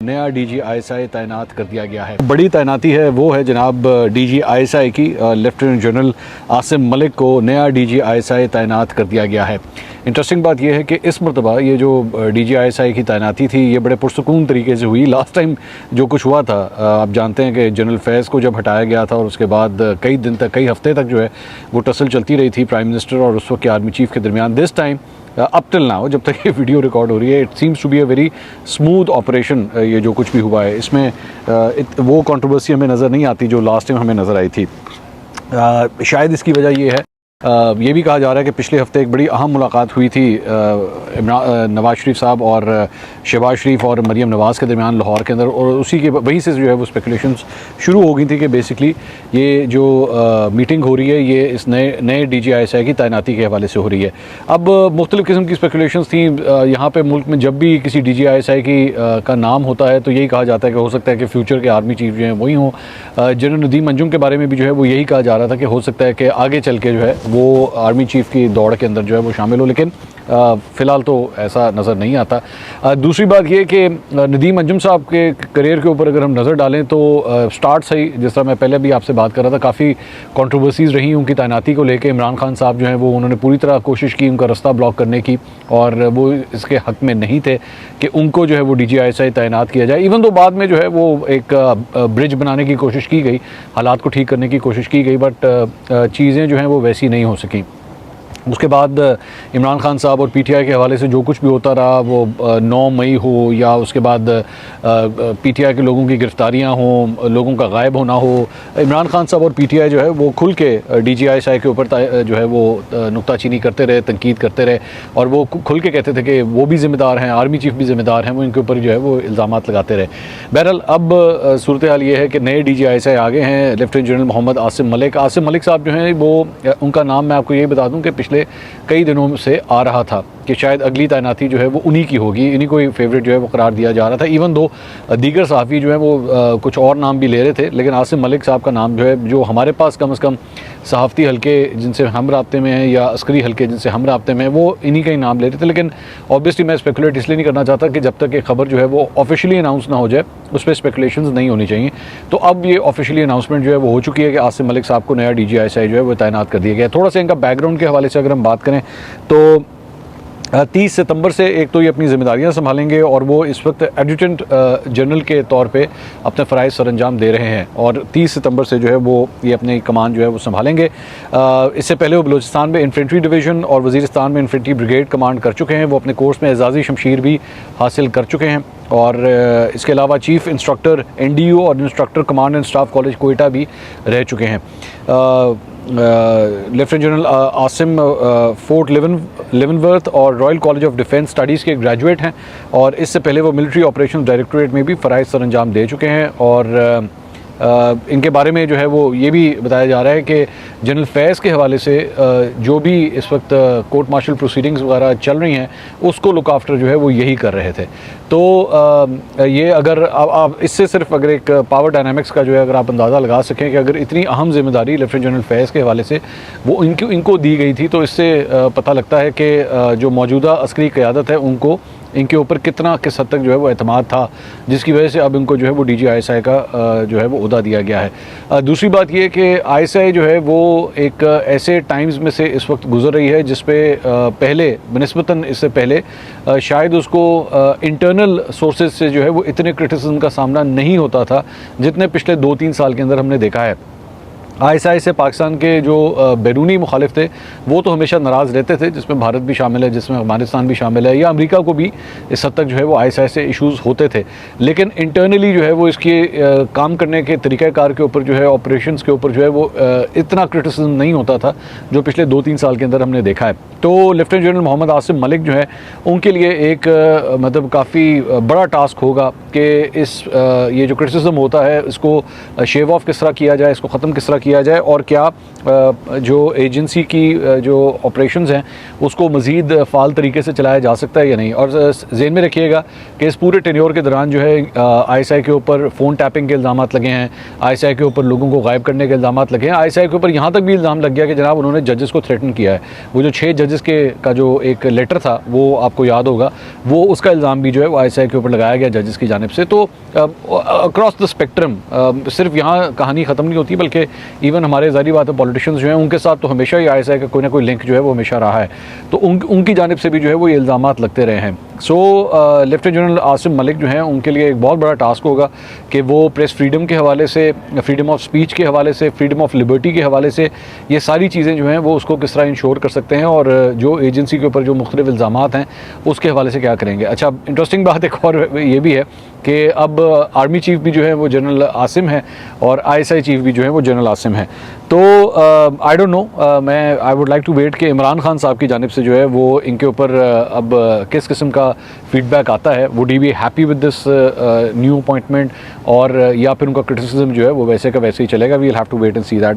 नया DG-ISI तैनात कर दिया गया है। बड़ी तैनाती है वो है जनाब DG-ISI की। लेफ्टिनेंट जनरल आसिम मलिक को नया DG-ISI तैनात कर दिया गया है। इंटरेस्टिंग बात यह है कि इस मरतबा ये जो DG-ISI की तैनाती थी ये बड़े पुरसकून तरीके से हुई। लास्ट टाइम जो कुछ हुआ था, आप जानते हैं कि जनरल फैज़ को जब हटाया गया था और उसके बाद कई दिन तक, कई हफ्ते तक जो है वो टसल चलती रही थी प्राइम मिनिस्टर और उस वक्त के आर्मी चीफ के दरमियान। This time up till now, जब तक ये वीडियो रिकॉर्ड हो रही है, it seems to be a very smooth operation. ये जो कुछ भी हुआ है इसमें वो कंट्रोवर्सी हमें नज़र नहीं आती जो लास्ट टाइम हमें नज़र आई थी। शायद इसकी वजह ये है, ये भी कहा जा रहा है कि पिछले हफ्ते एक बड़ी अहम मुलाकात हुई थी नवाज़ शरीफ साहब और शहबाज शरीफ और मरीम नवाज़ के दरमियान लाहौर के अंदर, और उसी के वहीं से जो है वो स्पेकुलेशंस शुरू हो गई थी कि बेसिकली ये जो मीटिंग हो रही है ये इस नए DG-ISI की तैनाती के हवाले से हो रही है। अब मुख्तलिफ़ किस्म की स्पेकुलेशंस थी। यहाँ पे मुल्क में जब भी किसी DG-ISI का नाम होता है तो यही कहा जाता है कि हो सकता है कि फ्यूचर के आर्मी चीफ जो हैं वही हों। जनरल नदीम अंजुम के बारे में भी जो है वो यही कहा जा रहा था कि हो सकता है कि आगे चल के जो है वो आर्मी चीफ की दौड़ के अंदर जो है वो शामिल हो, लेकिन फ़िलहाल तो ऐसा नज़र नहीं आता। दूसरी बात ये कि नदीम अंजुम साहब के करियर के ऊपर अगर हम नज़र डालें तो स्टार्ट से ही, जिस तरह मैं पहले भी आपसे बात कर रहा था, काफ़ी कंट्रोवर्सीज़ रही उनकी तैनाती को लेके। इमरान खान साहब जो हैं वो उन्होंने पूरी तरह कोशिश की उनका रास्ता ब्लॉक करने की, और वो इसके हक़ में नहीं थे कि उनको जो है वो DG-ISI तैनात किया जाए। इवन तो बाद में जो है वो एक ब्रिज बनाने की कोशिश की गई, हालात को ठीक करने की कोशिश की गई, बट चीज़ें जो हैं वो वैसी नहीं हो सकी। उसके बाद इमरान खान साहब और PTI के हवाले से जो कुछ भी होता रहा, वो 9 मई हो या उसके बाद PTI के लोगों की गिरफ्तारियां हों, लोगों का गायब होना हो, इमरान खान साहब और PTI जो है वो खुल के DG-ISI के ऊपर जो है वो नुक्ताचीनी करते रहे, तनकीद करते रहे, और वो खुल के कहते थे कि वो भी ज़िम्मेदार हैं, आर्मी चीफ भी ज़िम्मेदार हैं, वो इनके ऊपर जो है वो इल्ज़ामात लगाते रहे। बहरहाल अब सूरत हाल ये है कि नए DG-ISI आगे हैं, लेफ्टिनेंट जनरल मोहम्मद आसिम मलिक। आसिम मलिक साहब जो हैं वो, उनका नाम मैं आपको ये बता दूँ कि पिछले कई दिनों से आ रहा था कि शायद अगली तैनाती जो है वो उन्हीं की होगी, इन्हीं को फेवरेट जो है वो करार दिया जा रहा था। इवन दो दीगर सहाफ़ी जो है वो कुछ और नाम भी ले रहे थे, लेकिन आसिम मलिक साहब का नाम जो है, जो हमारे पास कम से कम सहाफ़ती हल्के जिनसे हम राब्ते में हैं या अस्करी हल्के जिनसे हम राब्ते में हैं, वो इन्हीं का ही नाम ले रहे थे। लेकिन ऑब्वियसली मैं स्पेकुलेट इसलिए नहीं करना चाहता कि जब तक ये खबर जो है वो ऑफिशियली अनाउंस ना हो जाए, उस पर स्पेकुलेशंस नहीं होनी चाहिए। तो अब ये ऑफिशियली अनाउंसमेंट जो है वो हो चुकी है कि आसिम मलिक साहब को नया DG-ISI जो है वो तैनात कर दिया गया। थोड़ा सा इनका बैकग्राउंड के हवाले से अगर हम बात करें तो 30 सितंबर से एक तो ये अपनी ज़िम्मेदारियां संभालेंगे, और वो इस वक्त एडजुटेंट जनरल के तौर पे अपने फ़राइज़ सरअंजाम दे रहे हैं, और 30 सितंबर से जो है वो ये अपनी कमान जो है वो संभालेंगे। इससे पहले वो बलूचिस्तान में इन्फेंट्री डिवीज़न और वज़ीरिस्तान में इन्फेंट्री ब्रिगेड कमांड कर चुके हैं। वो अपने कोर्स में एजाज़ी शमशीर भी हासिल कर चुके हैं, और इसके अलावा चीफ़ इंस्ट्रक्टर NDU और instructor command and staff college Quetta भी रह चुके हैं। लेफ्टिनेंट जनरल आसिम फोर्ट लेवनवर्थ और royal college of defence studies के ग्रेजुएट हैं, और इससे पहले वो मिलिट्री ऑपरेशन डायरेक्टोरेट में भी फ़राइज़ सरअंजाम दे चुके हैं। और इनके बारे में जो है वो ये भी बताया जा रहा है कि जनरल फैज़ के हवाले से जो भी इस वक्त कोर्ट मार्शल प्रोसीडिंग्स वगैरह चल रही हैं उसको लुक आफ्टर जो है वो यही कर रहे थे। तो ये अगर आप इससे सिर्फ अगर एक पावर डायनामिक्स का जो है अगर आप अंदाज़ा लगा सकें कि अगर इतनी अहम जिम्मेदारी लेफ्टिनेंट जनरल फैज़ के हवाले से वो इनको दी गई थी, तो इससे पता लगता है कि जो मौजूदा अस्करी क़यादत है उनको इनके ऊपर किस हद तक जो है वो एतमाद था, जिसकी वजह से अब इनको जो है वो DG-ISI का जो है वो ओहदा दिया गया है। दूसरी बात ये कि ISI जो है वो एक ऐसे टाइम्स में से इस वक्त गुजर रही है जिस पे पहले बनिस्बतन इससे पहले शायद उसको इंटरनल सोर्सेज से जो है वो इतने क्रिटिसिज्म का सामना नहीं होता था जितने पिछले 2-3 साल के अंदर हमने देखा है। ISI से पाकिस्तान के जो बैरूनी मुखालिफ थे वो तो हमेशा नाराज़ रहते थे, जिसमें भारत भी शामिल है, जिसमें अफगानिस्तान भी शामिल है, या अमेरिका को भी इस हद तक जो है वो ISI से इश्यूज़ होते थे। लेकिन इंटरनली जो है वो इसके काम करने के तरीक़ाकार के ऊपर जो है, ऑपरेशंस के ऊपर जो है वो इतना क्रिटिसिज्म नहीं होता था जो पिछले 2-3 साल के अंदर हमने देखा है। तो लेफ्टिनेंट जनरल मोहम्मद आसिम मलिक जो है उनके लिए एक मतलब काफ़ी बड़ा टास्क होगा कि ये जो क्रिटिसिज्म होता है इसको शेव ऑफ किस तरह किया जाए, इसको ख़त्म किस तरह किया जाए और क्या जो एजेंसी की जो ऑपरेशंस हैं उसको मज़ीद फ़ाल तरीके से चलाया जा सकता है या नहीं। और ज़हन में रखिएगा कि इस पूरे टेन्योर के दौरान जो है ISI के ऊपर फ़ोन टैपिंग के इल्ज़ाम लगे हैं, ISI के ऊपर लोगों को गायब करने के इल्ज़ाम लगे हैं, ISI के ऊपर यहाँ तक भी इल्ज़ाम लग गया कि जनाब उन्होंने जजेस को थ्रेटन किया है। वो जो 6 जजेस का जो एक लेटर था वो आपको याद होगा, वो उसका इल्ज़ाम भी जो है वो ISI के ऊपर लगाया गया जजेस की जानिब से। तो अक्रॉस द स्पेक्ट्रम सिर्फ यहाँ कहानी ख़त्म नहीं होती, बल्कि इवन हमारे ज़ाहिर बात है पॉलिटिशियंस जो हैं उनके साथ तो हमेशा ही ISI का कोई ना कोई लिंक जो है वो हमेशा रहा है, तो उनकी जानिब से भी जो है वो ये इल्ज़ाम लगते रहे हैं। सो लेफ्टिनेंट जनरल आसिम मलिक जो हैं उनके लिए एक बहुत बड़ा टास्क होगा कि वो प्रेस फ्रीडम के हवाले से, फ्रीडम ऑफ स्पीच के हवाले से, फ्रीडम ऑफ लिबर्टी के हवाले से ये सारी चीज़ें जो हैं वो उसको किस तरह इंश्योर कर सकते हैं और जो एजेंसी के ऊपर जो मुख्तलिफ इल्ज़ामात हैं उसके हवाले से क्या करेंगे। अच्छा, इंटरेस्टिंग बात एक और ये भी है कि अब आर्मी चीफ भी जो है वो जनरल आसिम है और ISI चीफ भी जो है वो जनरल आसिम है। तो आई डोंट नो, मैं I would like to wait कि इमरान खान साहब की जानिब से जो है वो इनके ऊपर अब किस किस्म का फीडबैक आता है। Would he be happy with this new appointment और या फिर उनका क्रिटिसिज्म जो है वो वैसे का वैसे ही चलेगा। We will have to wait and see that.